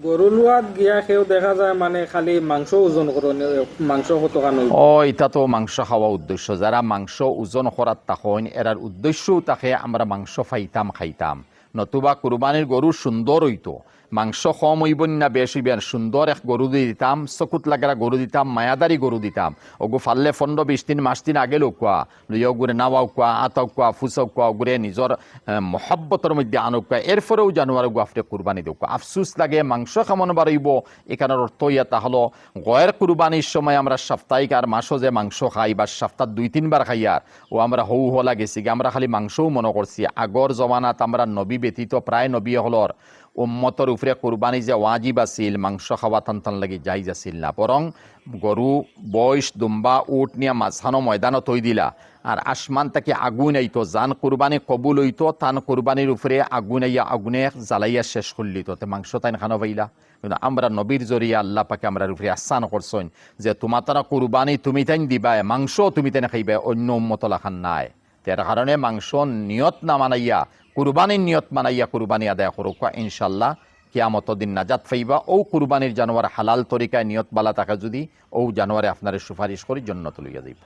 গরু লোয়াত গিয়া কেউ দেখা যায় মানে খালি মাংস ওজন করো, মাংস কত কান ও এটা তো মাংস খাওয়া উদ্দেশ্য, যারা মাংস ওজন করার তখন এরার উদ্দেশ্যও তাকে আমরা মাংস ফাইতাম খাইতাম, নতুবা কুরবানির গরু সুন্দর হইতো, মাংস কম হইব না বেশ হইবেন, সুন্দর এক গরু দিয়ে দিতাম, চকুত লাগারা গরু দিতাম, মায়াদারি গরু দিতাম, ওগু ফাললে 15-20 দিন মাস দিন আগে লোকা লইয়া গুড়ে নাওয়াও কোয়া আতাও কোয়া ফুসাও কোয়া গুড়ে নিজের মহব্বতের মধ্যে আনো কোয়া, এরপরেও জানুয়ার গু আপনি কুরবানি দেও কোয়া। আফসুস লাগে মাংস খামন বাড়ইব, এখানের অর্থ ইয়া হলো গয়ের কুরবানির সময় আমরা সাপ্তাহিক আর মাসও যে মাংস খাই বা সপ্তাহ 2-3 বার খাই আর ও আমরা হৌ হলা গেছি আমরা খালি মাংসও মনে করছি। আগর জমানাত আমরা নবী ব্যতীত প্রায় নবী হলর উম্মতর উপরে কুরবানি যে ওয়াজিব আছিল, মাংস খাওয়া টান লাগি জাইজ আছিল না, বরং গরু বয়স দুম্বা উট নিয়ে মাঝখানো ময়দানত থই দিলা আর আসমান তাকে আগুন আইতো, জান কুরবানি কবুল হইতো তান কুরবানির উপরে আগুন আইয়া আগুনে জ্বালাইয়া শেষ করলিত, মাংস তাইন খানো পাইলা। কিন্তু আমরা নবীর জরিয়া আল্লাহ পাকে আমরা উপরে আসান করছেন যে তোমার তারা কুরবানি তুমি তাইন দিবাই, মাংস তুমি তাই খাইবে, অন্য উম্মত লাখান নাই। তার কারণে মাংস নিয়ত না মানাইয়া কুরবানির নিয়ত মানাইয়া কুরবানি আদায় করুক, ইনশাল্লাহ কিয়ামত দিন নাজাত ফাইবা। ও কুরবানির জানোয়ার হালাল তরিকায় নিয়ত বালা থাকা যদি ও জানোয়ারে আপনার সুপারিশ করি জন্নত লইয়া যাইব।